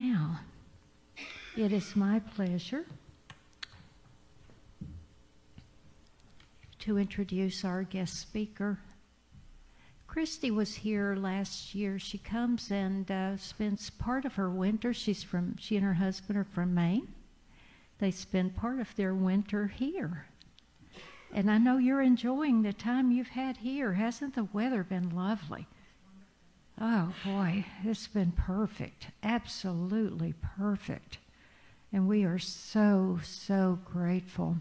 Now, it is my pleasure to introduce our guest speaker. Kristi was here last year. She comes and spends part of her winter. She and her husband are from Maine. They spend part of their winter here. And I know you're enjoying the time you've had here. Hasn't the weather been lovely? Oh boy, it's been perfect, absolutely perfect. And we are so, so grateful.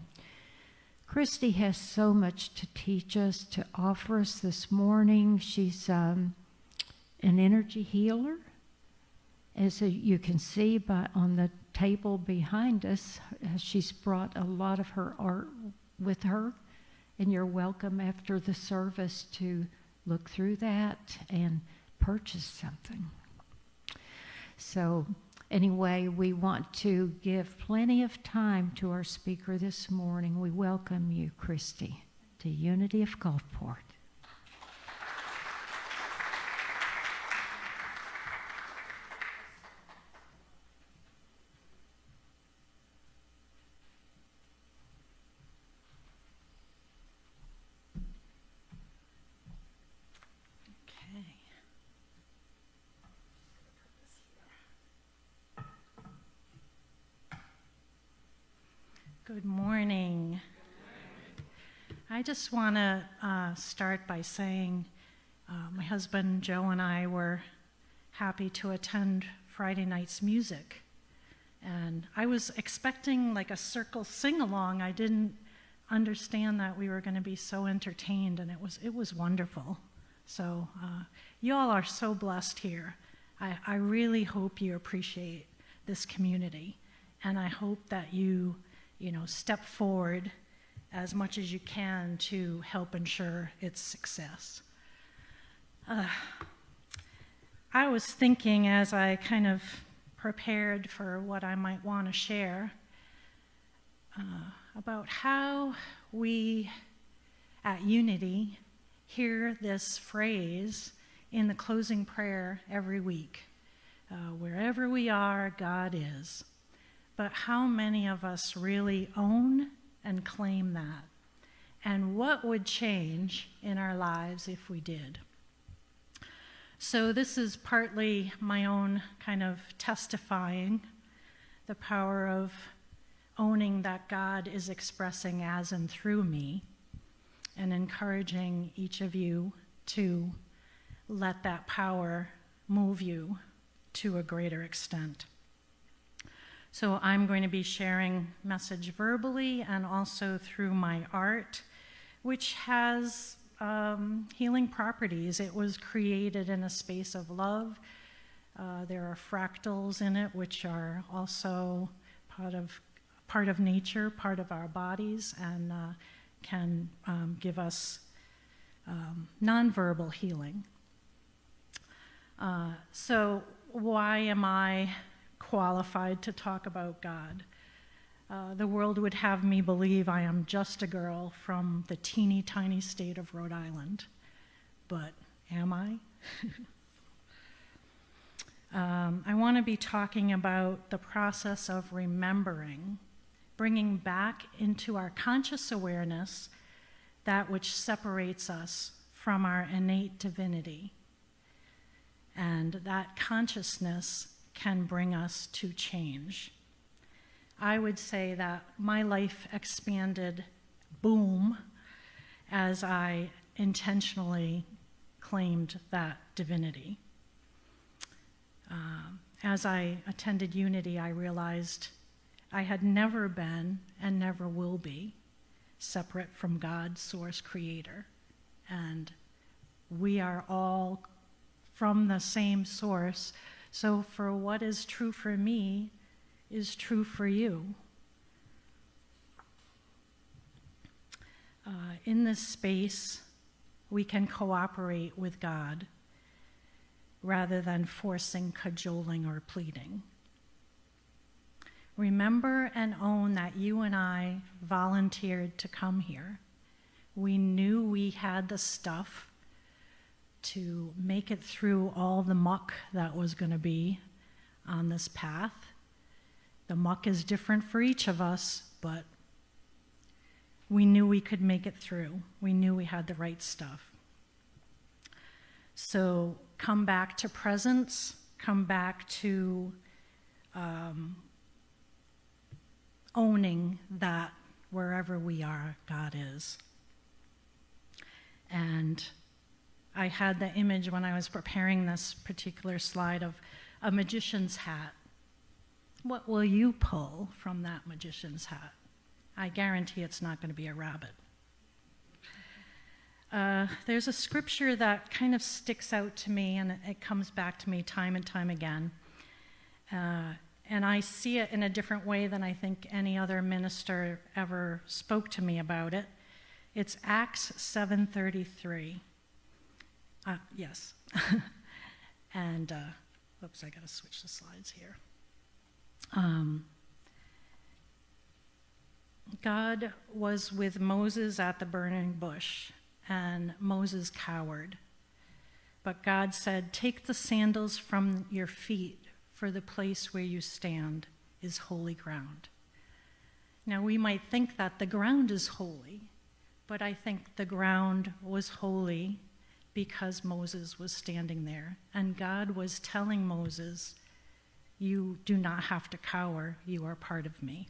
Kristi has so much to teach us, to offer us this morning. She's an energy healer. As you can see on the table behind us, she's brought a lot of her art with her. And you're welcome after the service to look through that and purchase something. So anyway, we want to give plenty of time to our speaker this morning. We welcome you, Kristi, to Unity of Gulfport. Good morning. I just want to start by saying my husband Joe and I were happy to attend Friday night's music. And I was expecting like a circle sing-along. I didn't understand that we were going to be so entertained, and it was wonderful. So you all are so blessed here. I really hope you appreciate this community, and I hope that you step forward as much as you can to help ensure its success. I was thinking as I kind of prepared for what I might want to share about how we at Unity hear this phrase in the closing prayer every week. Wherever we are, God is. But how many of us really own and claim that? And what would change in our lives if we did? So this is partly my own kind of testifying the power of owning that God is expressing as and through me, and encouraging each of you to let that power move you to a greater extent. So I'm going to be sharing message verbally and also through my art, which has healing properties. It was created in a space of love. There are fractals in it, which are also part of nature, part of our bodies, and can give us nonverbal healing. So why am I qualified to talk about God? The world would have me believe I am just a girl from the teeny tiny state of Rhode Island. But am I? I want to be talking about the process of remembering, bringing back into our conscious awareness that which separates us from our innate divinity. And that consciousness can bring us to change. I would say that my life expanded, boom, as I intentionally claimed that divinity. As I attended Unity, I realized I had never been and never will be separate from God, source, creator. And we are all from the same source. So for what is true for me is true for you. In this space, we can cooperate with God rather than forcing, cajoling, or pleading. Remember and own that you and I volunteered to come here. We knew we had the stuff to make it through all the muck that was going to be on this path. The muck is different for each of us, but we knew we could make it through. We knew we had the right stuff. So come back to presence, come back to owning that wherever we are, God is. And I had the image when I was preparing this particular slide of a magician's hat. What will you pull from that magician's hat? I guarantee it's not going to be a rabbit. There's a scripture that kind of sticks out to me, and it comes back to me time and time again. And I see it in a different way than I think any other minister ever spoke to me about it. It's Acts 7:33. Yes. And, oops, I got to switch the slides here. God was with Moses at the burning bush, and Moses cowered. But God said, "Take the sandals from your feet, for the place where you stand is holy ground." Now, we might think that the ground is holy, but I think the ground was holy because Moses was standing there, and God was telling Moses, "You do not have to cower, you are part of me."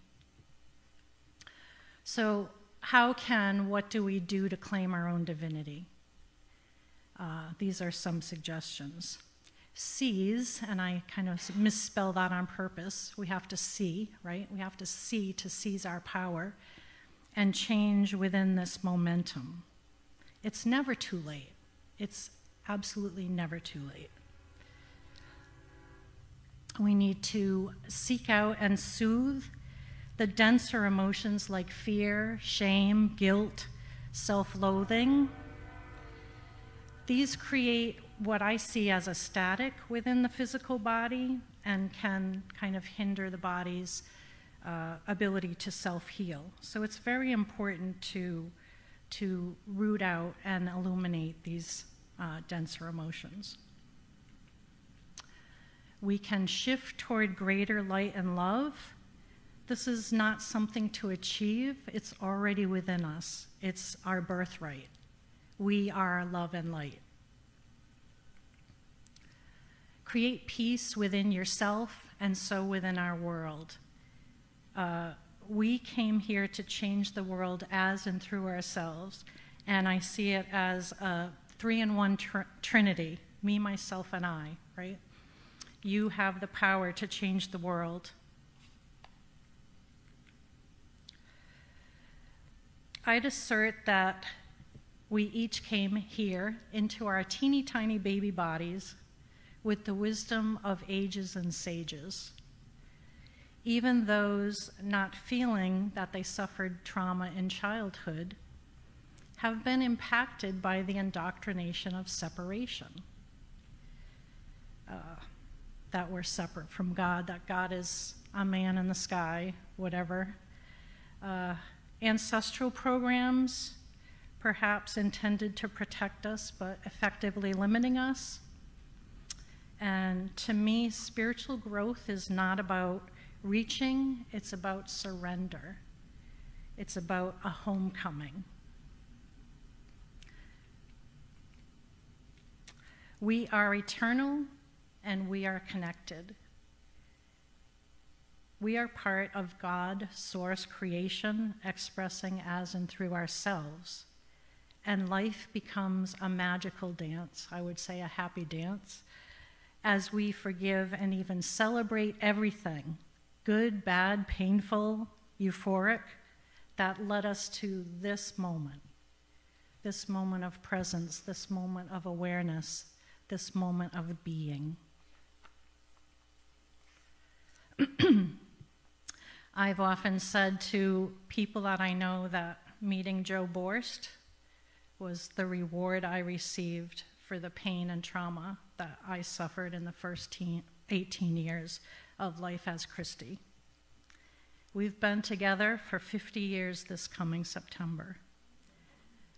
So what do we do to claim our own divinity? These are some suggestions. Seize, and I kind of misspell that on purpose. We have to see, right? We have to see to seize our power and change within this momentum. It's never too late. It's absolutely never too late. We need to seek out and soothe the denser emotions like fear, shame, guilt, self-loathing. These create what I see as a static within the physical body and can kind of hinder the body's ability to self-heal. So it's very important to root out and illuminate these denser emotions. We can shift toward greater light and love. This is not something to achieve. It's already within us. It's our birthright. We are love and light. Create peace within yourself and so within our world. We came here to change the world as and through ourselves, and I see it as a 3-in-1 trinity, me, myself, and I, right? You have the power to change the world. I'd assert that we each came here into our teeny tiny baby bodies with the wisdom of ages and sages. Even those not feeling that they suffered trauma in childhood have been impacted by the indoctrination of separation. That we're separate from God, that God is a man in the sky, whatever. Ancestral programs, perhaps intended to protect us, but effectively limiting us. And to me, spiritual growth is not about reaching, it's about surrender. It's about a homecoming. We are eternal and we are connected. We are part of God, source creation, expressing as and through ourselves. And life becomes a magical dance, I would say a happy dance, as we forgive and even celebrate everything, good, bad, painful, euphoric, that led us to this moment of presence, this moment of awareness, this moment of being. I've often said to people that I know that meeting Joe Borst was the reward I received for the pain and trauma that I suffered in the first 18 years of life as Kristi. We've been together for 50 years this coming September.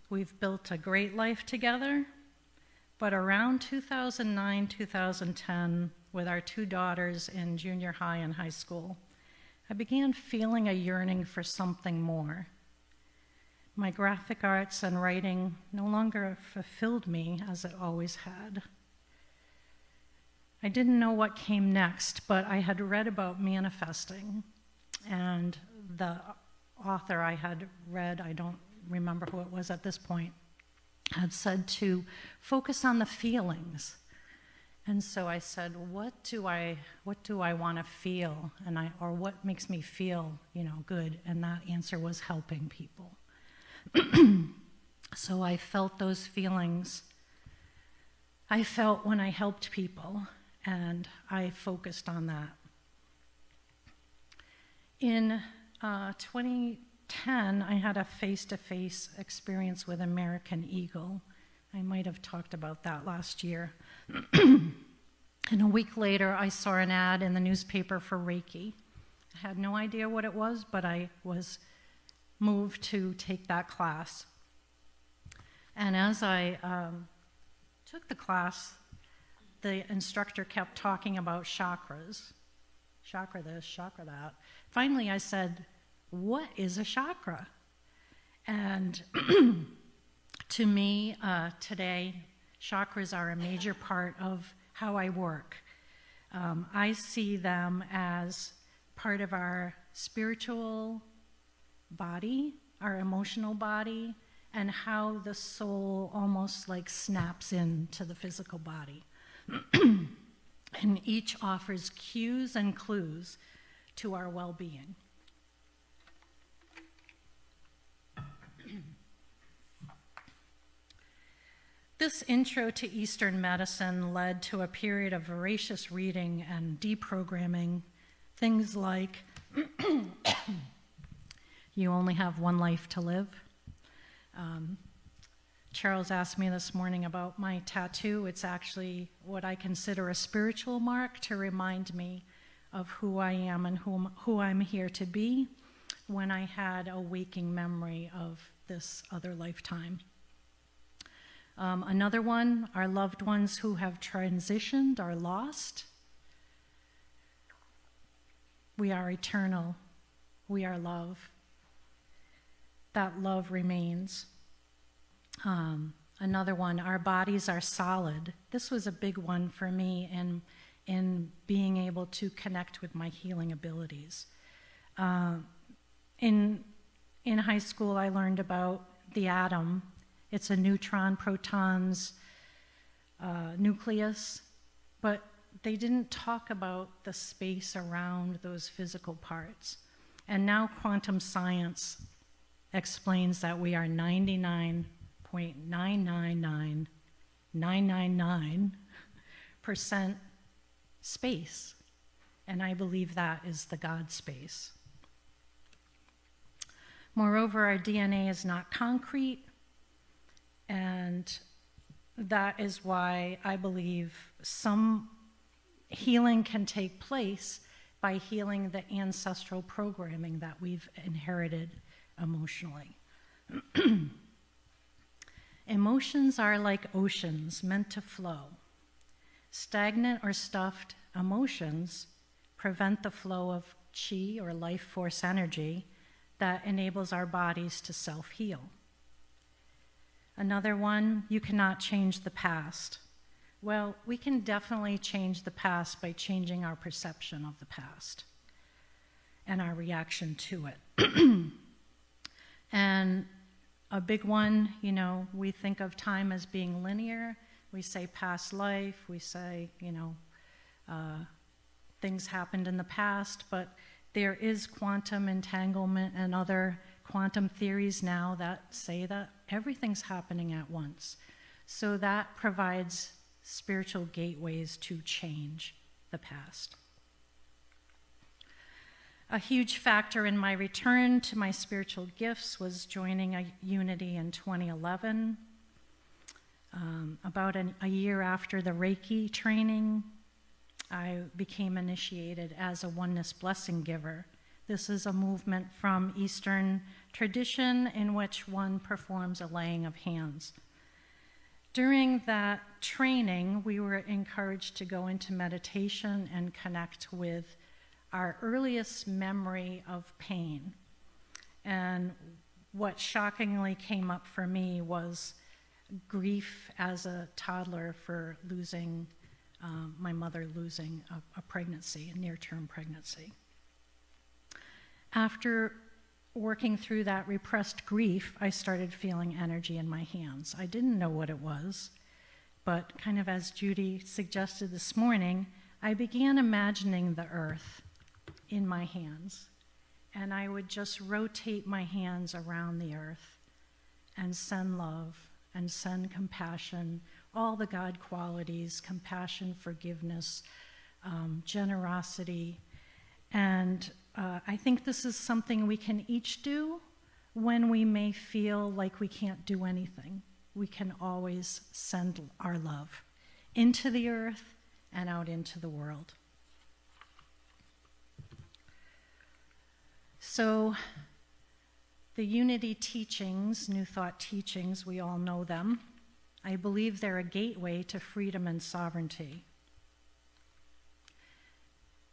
We've built a great life together, but around 2009, 2010, with our 2 daughters in junior high and high school, I began feeling a yearning for something more. My graphic arts and writing no longer fulfilled me as it always had. I didn't know what came next, but I had read about manifesting, and the author I had read, I don't remember who it was at this point, had said to focus on the feelings. And so I said, what do I want to feel, or what makes me feel, good? And that answer was helping people. So I felt those feelings I felt when I helped people, and I focused on that. In 2010, I had a face-to-face experience with American Eagle. I might have talked about that last year. And a week later, I saw an ad in the newspaper for Reiki. I had no idea what it was, but I was moved to take that class. And as I took the class, the instructor kept talking about chakras. Chakra this, chakra that. Finally, I said, what is a chakra? And to me, today, chakras are a major part of how I work. I see them as part of our spiritual body, our emotional body, and how the soul almost like snaps into the physical body. And each offers cues and clues to our well-being. This intro to Eastern medicine led to a period of voracious reading and deprogramming. Things like, you only have one life to live. Charles asked me this morning about my tattoo. It's actually what I consider a spiritual mark to remind me of who I am and who I'm here to be when I had a waking memory of this other lifetime. Another one, our loved ones who have transitioned are lost. We are eternal. We are love. That love remains. Another one, our bodies are solid. This was a big one for me in being able to connect with my healing abilities. In high school, I learned about the atom. It's a neutron, protons, nucleus, but they didn't talk about the space around those physical parts. And now quantum science explains that we are 99.999999% space. And I believe that is the God space. Moreover, our DNA is not concrete, and that is why I believe some healing can take place by healing the ancestral programming that we've inherited emotionally. Emotions are like oceans meant to flow. Stagnant or stuffed emotions prevent the flow of chi or life force energy that enables our bodies to self-heal. Another one, you cannot change the past. Well, we can definitely change the past by changing our perception of the past and our reaction to it. And a big one, we think of time as being linear. We say past life, we say, things happened in the past, but there is quantum entanglement and other quantum theories now that say that everything's happening at once. So that provides spiritual gateways to change the past. A huge factor in my return to my spiritual gifts was joining a Unity in 2011. About a year after the Reiki training, I became initiated as a oneness blessing giver. This is a movement from Eastern tradition in which one performs a laying of hands. During that training, we were encouraged to go into meditation and connect with our earliest memory of pain. And what shockingly came up for me was grief as a toddler for losing, my mother losing a pregnancy, a near-term pregnancy. After working through that repressed grief, I started feeling energy in my hands. I didn't know what it was, but kind of as Judy suggested this morning, I began imagining the earth in my hands, and I would just rotate my hands around the earth and send love and send compassion, all the God qualities, compassion, forgiveness, generosity. And I think this is something we can each do when we may feel like we can't do anything. We can always send our love into the earth and out into the world. So the Unity teachings, New Thought teachings, we all know them. I believe they're a gateway to freedom and sovereignty.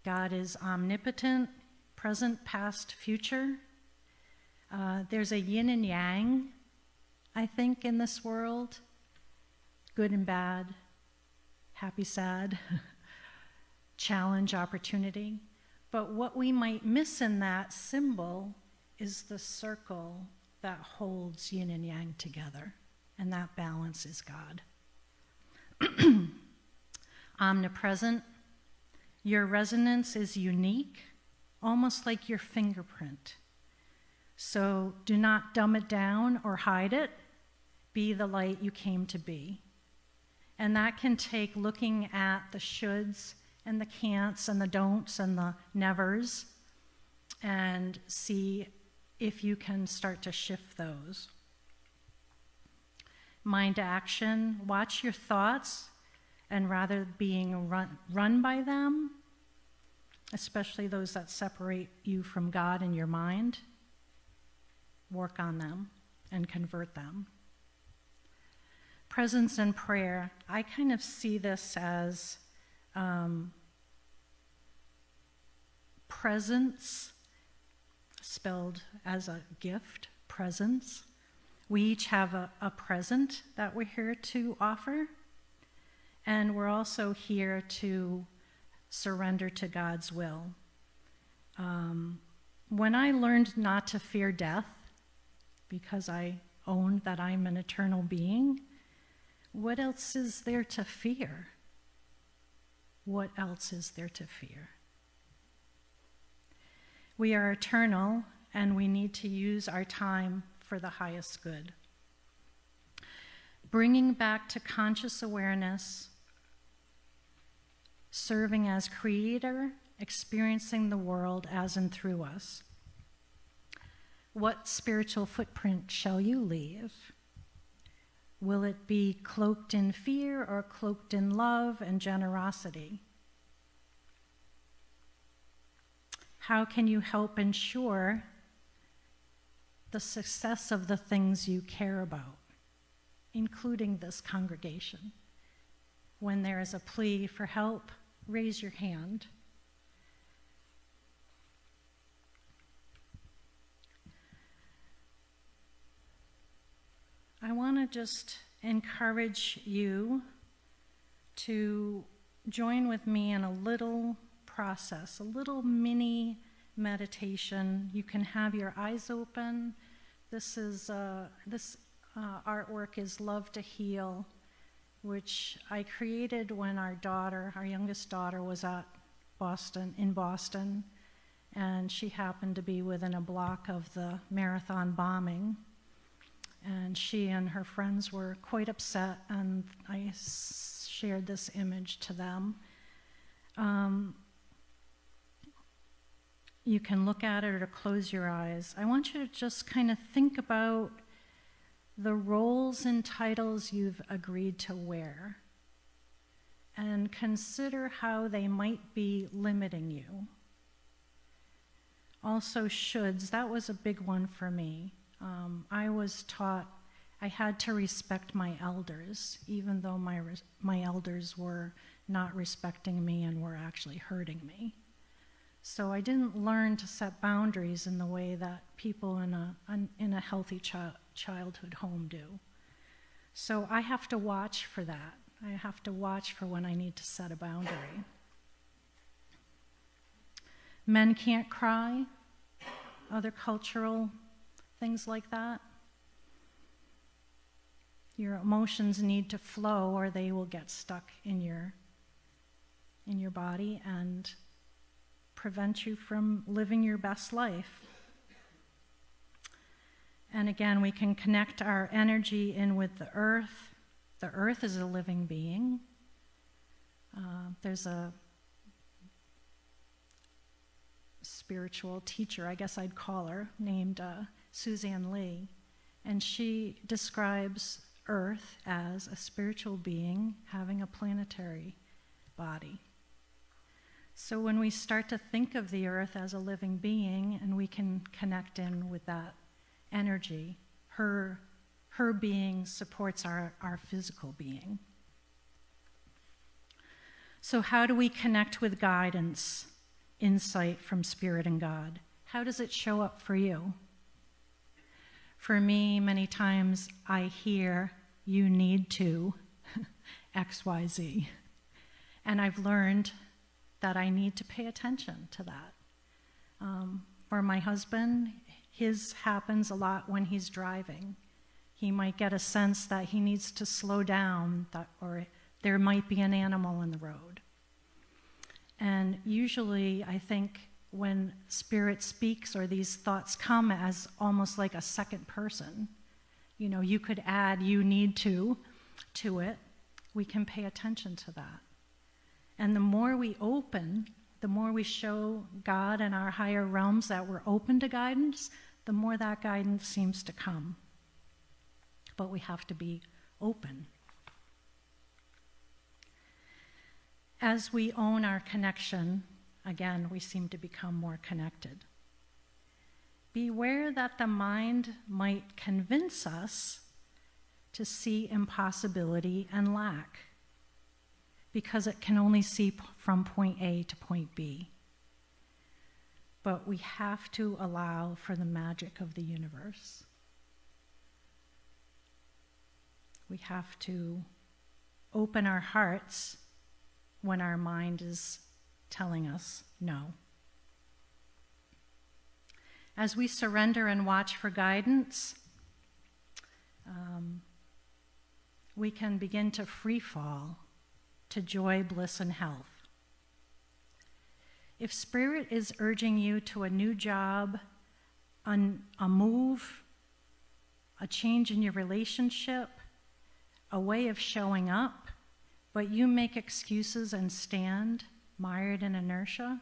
God is omnipotent, present, past, future. There's a yin and yang, I think, in this world. Good and bad, happy, sad, challenge, opportunity. But what we might miss in that symbol is the circle that holds yin and yang together, and that balance is God. Omnipresent, your resonance is unique, almost like your fingerprint. So do not dumb it down or hide it. Be the light you came to be. And that can take looking at the shoulds and the can'ts and the don'ts and the nevers and see if you can start to shift those. Mind action, watch your thoughts, and rather being run by them, especially those that separate you from God and your mind, work on them and convert them. Presence and prayer, I kind of see this as presence, spelled as a gift, presence. We each have a present that we're here to offer, and we're also here to surrender to God's will. When I learned not to fear death, because I owned that I'm an eternal being, what else is there to fear? What else is there to fear? We are eternal, and we need to use our time for the highest good. Bringing back to conscious awareness, serving as creator, experiencing the world as and through us. What spiritual footprint shall you leave? Will it be cloaked in fear or cloaked in love and generosity? How can you help ensure the success of the things you care about, including this congregation? When there is a plea for help, raise your hand. I want to just encourage you to join with me in a little process, a little mini meditation. You can have your eyes open. This artwork is Love to Heal, which I created when our youngest daughter, was in Boston, and she happened to be within a block of the marathon bombing. And she and her friends were quite upset, and I shared this image to them. You can look at it or close your eyes. I want you to just kind of think about the roles and titles you've agreed to wear, and consider how they might be limiting you. Also, shoulds, that was a big one for me. I was taught I had to respect my elders, even though my elders were not respecting me and were actually hurting me. So I didn't learn to set boundaries in the way that people in a healthy childhood home do. So I have to watch for that. I have to watch for when I need to set a boundary. Men can't cry, other cultural things like that. Your emotions need to flow or they will get stuck in your body and prevent you from living your best life. And again, we can connect our energy in with the earth. The earth is a living being. There's a spiritual teacher, I guess I'd call her, named Suzanne Lee, and she describes Earth as a spiritual being having a planetary body. So when we start to think of the earth as a living being and we can connect in with that energy, her being supports our physical being. So how do we connect with guidance, insight from Spirit and God? How does it show up for you? For me, many times I hear, you need to XYZ. And I've learned that I need to pay attention to that. For my husband, his happens a lot when he's driving. He might get a sense that he needs to slow down, or there might be an animal in the road. And usually, I think when Spirit speaks or these thoughts come as almost like a second person, you could add you need to it, we can pay attention to that. And the more we open, the more we show God and our higher realms that we're open to guidance, the more that guidance seems to come. But we have to be open. As we own our connection, again, we seem to become more connected. Beware that the mind might convince us to see impossibility and lack, because it can only see from point A to point B. But we have to allow for the magic of the universe. We have to open our hearts when our mind is telling us no. As we surrender and watch for guidance, we can begin to free fall to joy, bliss, and health. If Spirit is urging you to a new job, a move, a change in your relationship, a way of showing up, but you make excuses and stand mired in inertia,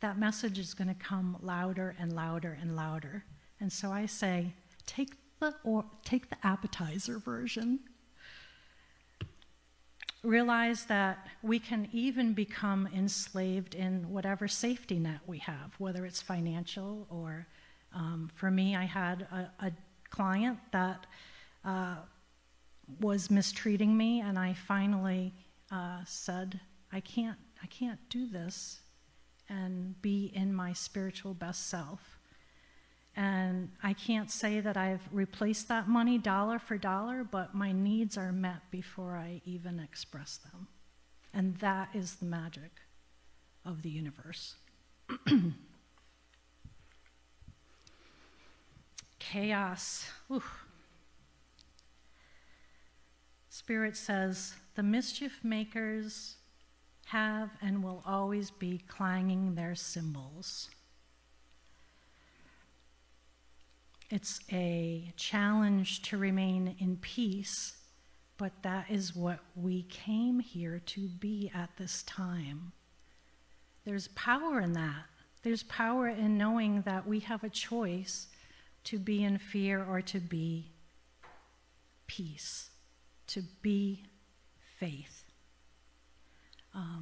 that message is going to come louder and louder and louder. And so I say, take the appetizer version. Realize that we can even become enslaved in whatever safety net we have, whether it's financial or, for me, I had a client that was mistreating me, and I finally said, I can't do this and be in my spiritual best self. And I can't say that I've replaced that money dollar for dollar, but my needs are met before I even express them. And that is the magic of the universe. Chaos. Ooh. Spirit says, the mischief makers have and will always be clanging their cymbals. It's a challenge to remain in peace, but that is what we came here to be at this time. There's power in that. There's power in knowing that we have a choice to be in fear or to be peace, to be faith. I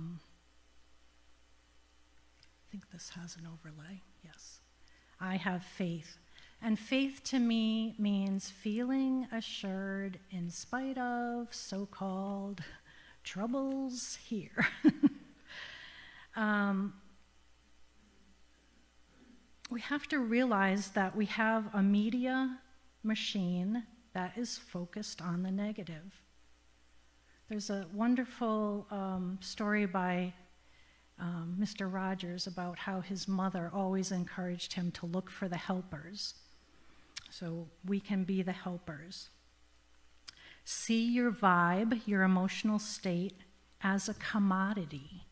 think this has an overlay. Yes. I have faith And faith to me means feeling assured in spite of so-called troubles here. We have to realize that we have a media machine that is focused on the negative. There's a wonderful story by Mr. Rogers about how his mother always encouraged him to look for the helpers. So we can be the helpers. See your vibe, your emotional state, as a commodity.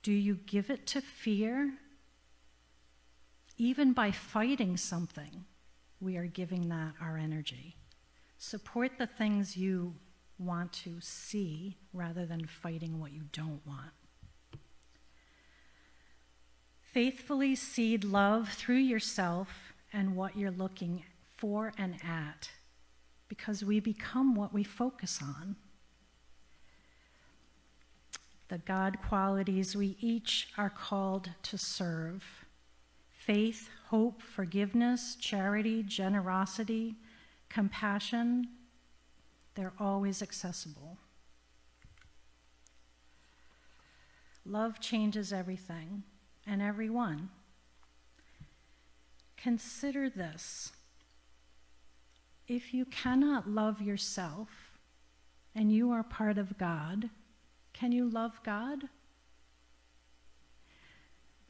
Do you give it to fear? Even by fighting something, we are giving that our energy. Support the things you want to see rather than fighting what you don't want. Faithfully seed love through yourself and what you're looking for and at, because we become what we focus on. The God qualities we each are called to serve: faith, hope, forgiveness, charity, generosity, compassion, they're always accessible. Love changes everything and everyone. Consider this. If you cannot love yourself and you are part of God, can you love God?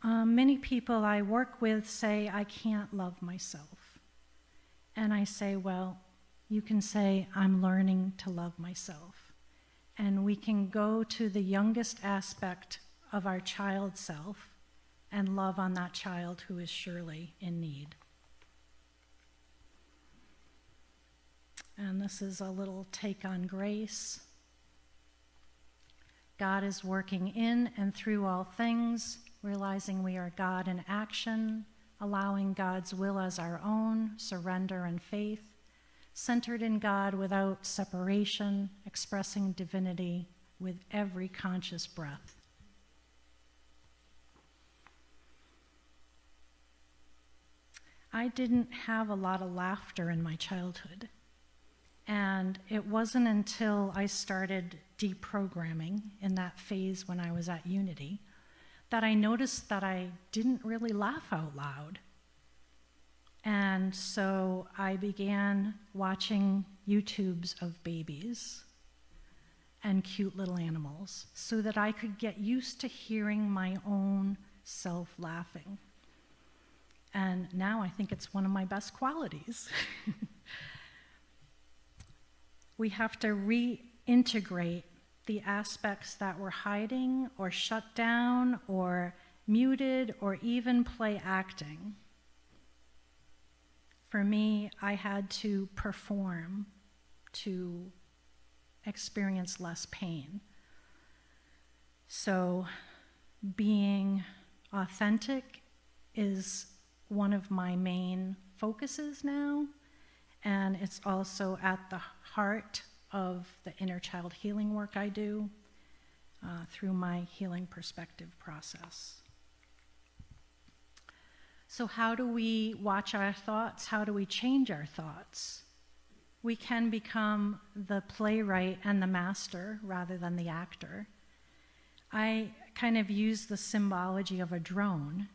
Many people I work with say, I can't love myself. And I say, well, you can say, I'm learning to love myself. And we can go to the youngest aspect of our child self and love on that child who is surely in need. And this is a little take on grace. God is working in and through all things, realizing we are God in action, allowing God's will as our own, surrender and faith, centered in God without separation, expressing divinity with every conscious breath. I didn't have a lot of laughter in my childhood. And it wasn't until I started deprogramming in that phase when I was at Unity that I noticed that I didn't really laugh out loud. And so I began watching YouTubes of babies and cute little animals so that I could get used to hearing my own self laughing. And now I think it's one of my best qualities. We have to reintegrate the aspects that were hiding or shut down or muted or even play acting. For me, I had to perform to experience less pain. So being authentic is one of my main focuses now, and it's also at the heart of the inner child healing work I do through my healing perspective process. So how do we watch our thoughts? How do we change our thoughts? We can become the playwright and the master rather than the actor. I kind of use the symbology of a drone.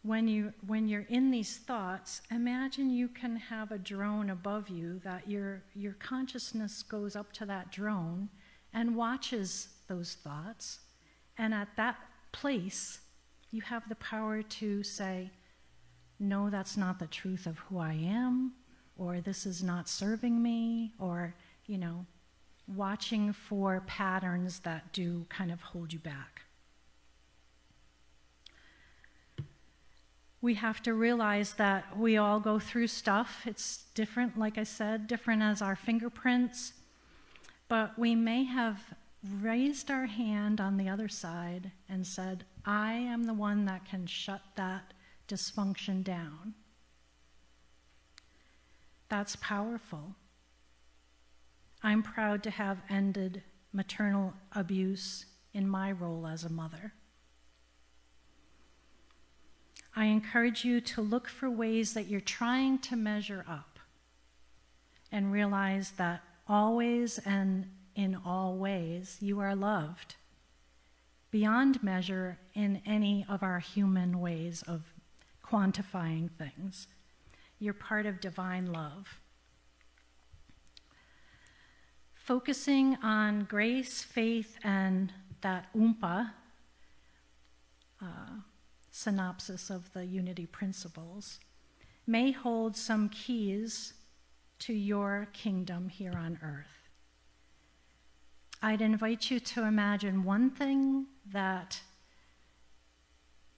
When you're in these thoughts, imagine you can have a drone above you, that your consciousness goes up to that drone and watches those thoughts. And at that place, you have the power to say, no, that's not the truth of who I am, or this is not serving me, or, watching for patterns that do kind of hold you back. We have to realize that we all go through stuff. It's different, like I said, different as our fingerprints. But we may have raised our hand on the other side and said, I am the one that can shut that dysfunction down. That's powerful. I'm proud to have ended maternal abuse in my role as a mother. I encourage you to look for ways that you're trying to measure up and realize that always and in all ways you are loved beyond measure in any of our human ways of quantifying things. You're part of divine love. Focusing on grace, faith, and that oompa, synopsis of the unity principles, may hold some keys to your kingdom here on earth. I'd invite you to imagine one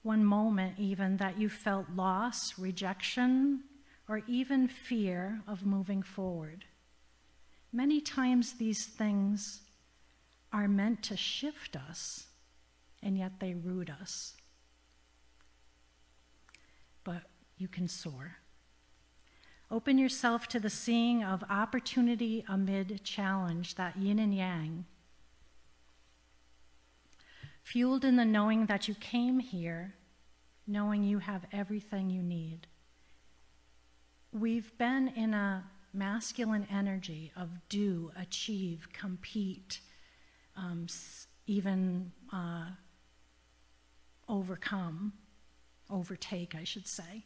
moment even that you felt loss, rejection, or even fear of moving forward. Many times these things are meant to shift us, and yet they root us. But you can soar. Open yourself to the seeing of opportunity amid challenge, that yin and yang. Fueled in the knowing that you came here, knowing you have everything you need. We've been in a masculine energy of do, achieve, compete, even overtake, I should say.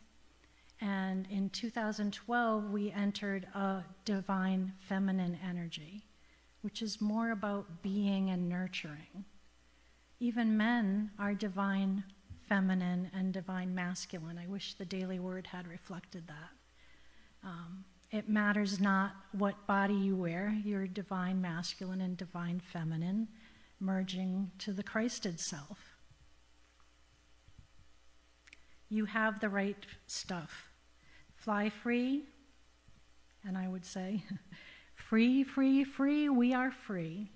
And in 2012, we entered a divine feminine energy, which is more about being and nurturing. Even men are divine feminine and divine masculine. I wish the Daily Word had reflected that. It matters not what body you wear, you're divine masculine and divine feminine, merging to the Christed self. You have the right stuff. Fly free, and I would say, free, free, free, we are free.